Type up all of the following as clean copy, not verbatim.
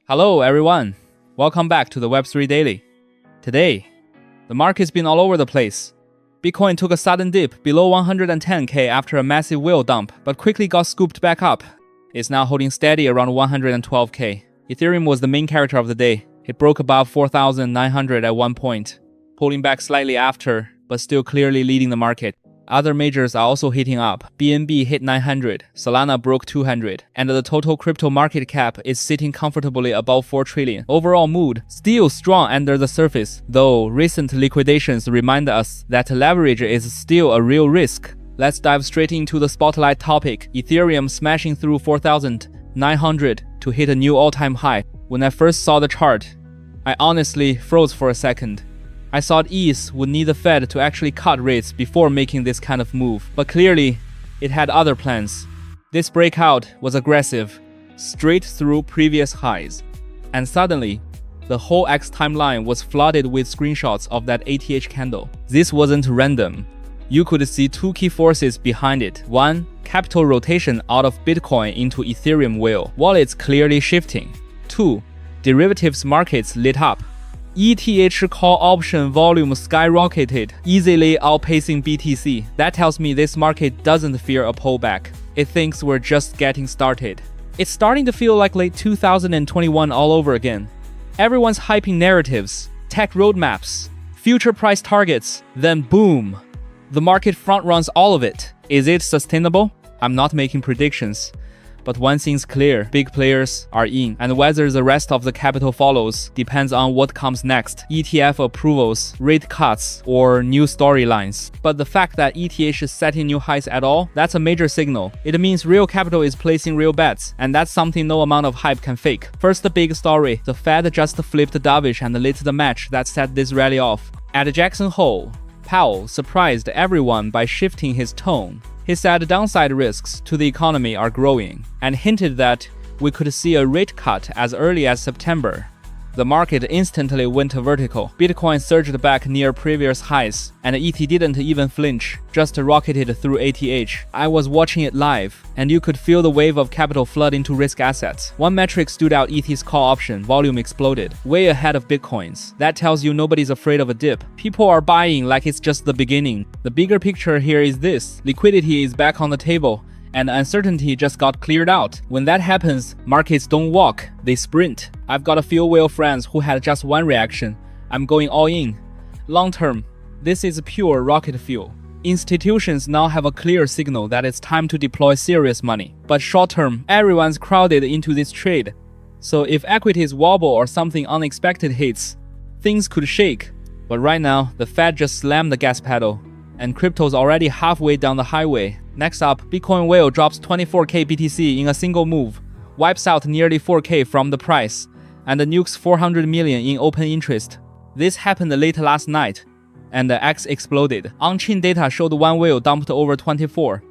Hello everyone, welcome back to the Web3 Daily. Today, the market's been all over the place. Bitcoin took a sudden dip below 110k after a massive whale dump, but quickly got scooped back up. It's now holding steady around 112k. Ethereum was the main character of the day. It broke above 4,900 at one point, pulling back slightly after, but still clearly leading the market. Other majors are also heating up. BNB hit 900, Solana broke 200, and the total crypto market cap is sitting comfortably above 4 trillion. Overall mood still strong under the surface, though recent liquidations remind us that leverage is still a real risk. Let's dive straight into the spotlight topic. Ethereum smashing through 4,900 to hit a new all-time high. When I first saw the chart, I honestly froze for a second. I thought ETH would need the Fed to actually cut rates before making this kind of move, but clearly, it had other plans. This breakout was aggressive, straight through previous highs. And suddenly, the whole X timeline was flooded with screenshots of that ATH candle. This wasn't random. You could see two key forces behind it. One, capital rotation out of Bitcoin into Ethereum whale. Wallets clearly shifting. Two, derivatives markets lit up. ETH call option volume skyrocketed, easily outpacing BTC. That tells me this market doesn't fear a pullback. It thinks we're just getting started. It's starting to feel like late 2021 all over again. Everyone's hyping narratives, tech roadmaps, future price targets, then boom. The market front runs all of it. Is it sustainable? I'm not making predictions. But one thing's clear, big players are in, and whether the rest of the capital follows depends on what comes next. ETF approvals, rate cuts, or new storylines. But the fact that ETH is setting new highs at all, that's a major signal. It means real capital is placing real bets, and that's something no amount of hype can fake. First, the big story. The Fed just flipped dovish and lit the match that set this rally off. At Jackson Hole, Powell surprised everyone by shifting his tone. He said downside risks to the economy are growing, and hinted that we could see a rate cut as early as September. The market instantly went vertical. Bitcoin surged back near previous highs, and ETH didn't even flinch, just rocketed through ATH. I was watching it live, and you could feel the wave of capital flood into risk assets. One metric stood out: ETH's call option volume exploded, way ahead of Bitcoin's. That tells you nobody's afraid of a dip. People are buying like it's just the beginning. The bigger picture here is this: liquidity is back on the table, and uncertainty just got cleared out. When that happens, markets don't walk, they sprint. I've got a few whale friends who had just one reaction: I'm going all in. Long term, this is pure rocket fuel. Institutions now have a clear signal that it's time to deploy serious money. But short term, everyone's crowded into this trade. So if equities wobble or something unexpected hits, things could shake. But right now, the Fed just slammed the gas pedal, and crypto's already halfway down the highway. Next up, Bitcoin whale drops 24k BTC in a single move, wipes out nearly 4k from the price, and nukes 400 million in open interest. This happened late last night, and the X exploded. On-chain data showed one whale dumped over 24.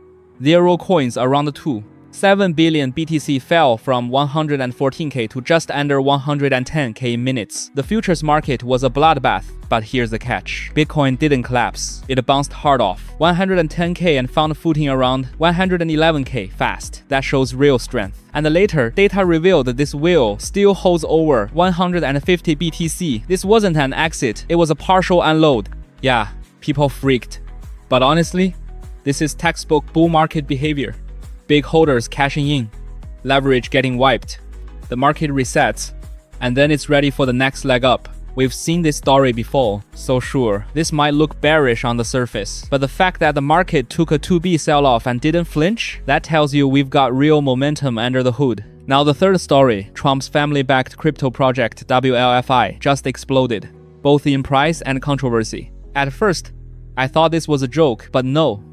Zero coins around 2. 7 billion BTC fell from 114k to just under 110k in minutes. The futures market was a bloodbath, but here's the catch. Bitcoin didn't collapse. It bounced hard off 110k and found footing around 111k fast. That shows real strength. And later, data revealed that this whale still holds over 150 BTC. This wasn't an exit, it was a partial unload. Yeah, people freaked. But honestly, this is textbook bull market behavior. Big holders cashing in, leverage getting wiped, the market resets, and then it's ready for the next leg up. We've seen this story before, so sure, this might look bearish on the surface, but the fact that the market took a 2B sell-off and didn't flinch, that tells you we've got real momentum under the hood. Now the third story, Trump's family-backed crypto project WLFI just exploded, both in price and controversy. At first, I thought this was a joke, but no.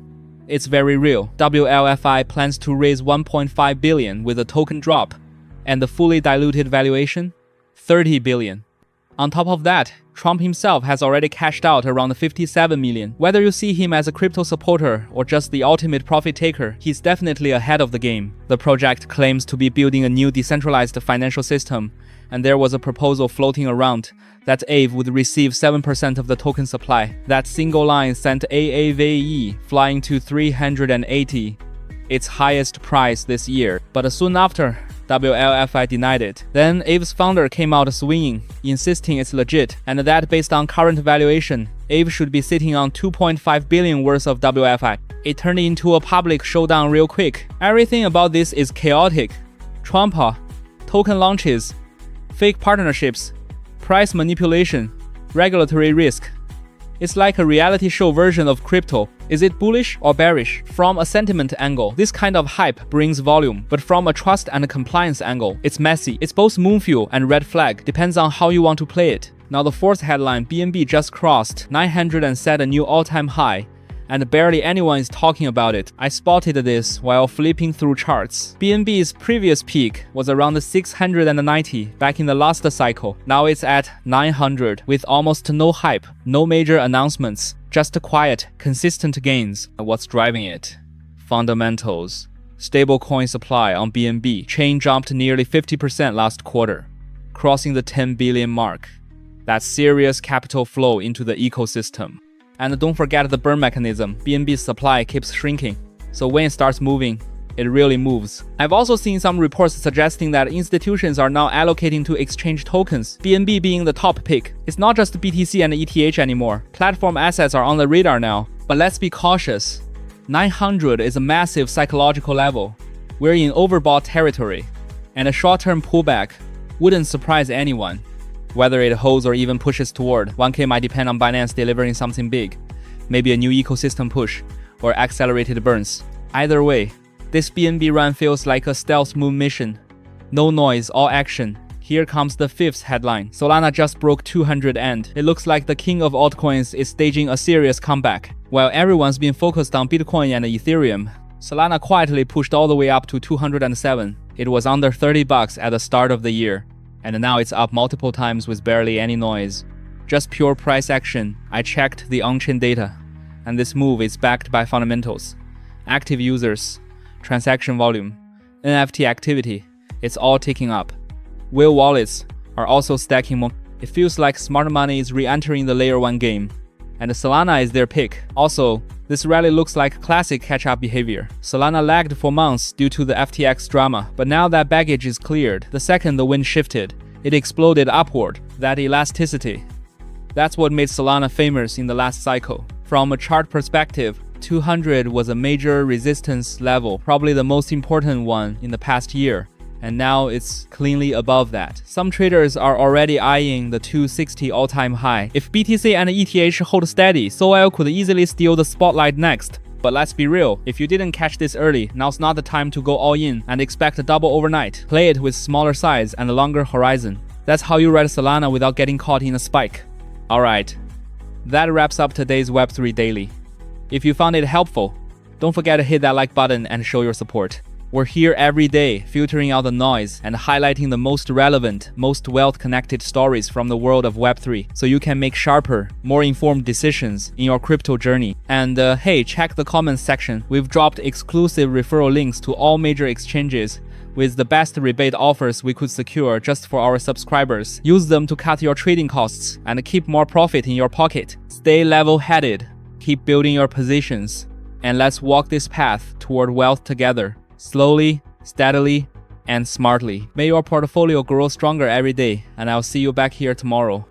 It's very real. WLFI plans to raise 1.5 billion with a token drop, and the fully diluted valuation, 30 billion. On top of that, Trump himself has already cashed out around 57 million. Whether you see him as a crypto supporter or just the ultimate profit taker, he's definitely ahead of the game. The project claims to be building a new decentralized financial system, and there was a proposal floating around that Aave would receive 7% of the token supply. That single line sent Aave flying to 380, its highest price this year. But soon after, WLFI denied it. Then Aave's founder came out swinging, insisting it's legit, and that based on current valuation, Aave should be sitting on 2.5 billion worth of WLFI. It turned into a public showdown real quick. Everything about this is chaotic. Trumpa, token launches, fake partnerships, price manipulation, regulatory risk. It's like a reality show version of crypto. Is it bullish or bearish? From a sentiment angle, this kind of hype brings volume, but from a trust and compliance angle, it's messy. It's both moonfuel and red flag, depends on how you want to play it. Now the fourth headline, BNB just crossed 900 and set a new all-time high, and barely anyone is talking about it. I spotted this while flipping through charts. BNB's previous peak was around 690 back in the last cycle. Now it's at 900 with almost no hype, no major announcements, just quiet, consistent gains. What's driving it? Fundamentals. Stablecoin supply on BNB chain jumped nearly 50% last quarter, crossing the 10 billion mark. That's serious capital flow into the ecosystem. And don't forget the burn mechanism. BNB's supply keeps shrinking, so when it starts moving, it really moves. I've also seen some reports suggesting that institutions are now allocating to exchange tokens, BNB being the top pick. It's not just BTC and ETH anymore. Platform assets are on the radar now. But let's be cautious. 900 is a massive psychological level. We're in overbought territory, and a short-term pullback wouldn't surprise anyone. Whether it holds or even pushes toward 1K might depend on Binance delivering something big, maybe a new ecosystem push or accelerated burns. Either way, this BNB run feels like a stealth moon mission. No noise, all action. Here comes the fifth headline. Solana just broke 200 and it looks like the king of altcoins is staging a serious comeback. While everyone's been focused on Bitcoin and Ethereum, Solana quietly pushed all the way up to 207. It was under $30 at the start of the year, and now it's up multiple times with barely any noise. Just pure price action. I checked the on-chain data, and this move is backed by fundamentals. Active users, transaction volume, NFT activity, it's all ticking up. Whale wallets are also stacking more. It feels like smart money is re-entering the layer 1 game, and Solana is their pick. Also, this rally looks like classic catch-up behavior. Solana lagged for months due to the FTX drama, but now that baggage is cleared, the second the wind shifted, it exploded upward. That elasticity, that's what made Solana famous in the last cycle. From a chart perspective, 200 was a major resistance level, probably the most important one in the past year, and now it's cleanly above that. Some traders are already eyeing the 260 all-time high. If BTC and ETH hold steady, SOL could easily steal the spotlight next. But let's be real, if you didn't catch this early, now's not the time to go all in and expect a double overnight. Play it with smaller size and a longer horizon. That's how you ride Solana without getting caught in a spike. Alright, that wraps up today's Web3 Daily. If you found it helpful, don't forget to hit that like button and show your support. We're here every day, filtering out the noise and highlighting the most relevant, most wealth-connected stories from the world of Web3, so you can make sharper, more informed decisions in your crypto journey. And hey, check the comments section. We've dropped exclusive referral links to all major exchanges with the best rebate offers we could secure just for our subscribers. Use them to cut your trading costs and keep more profit in your pocket. Stay level-headed, keep building your positions, and let's walk this path toward wealth together. Slowly, steadily, and smartly. May your portfolio grow stronger every day, and I'll see you back here tomorrow.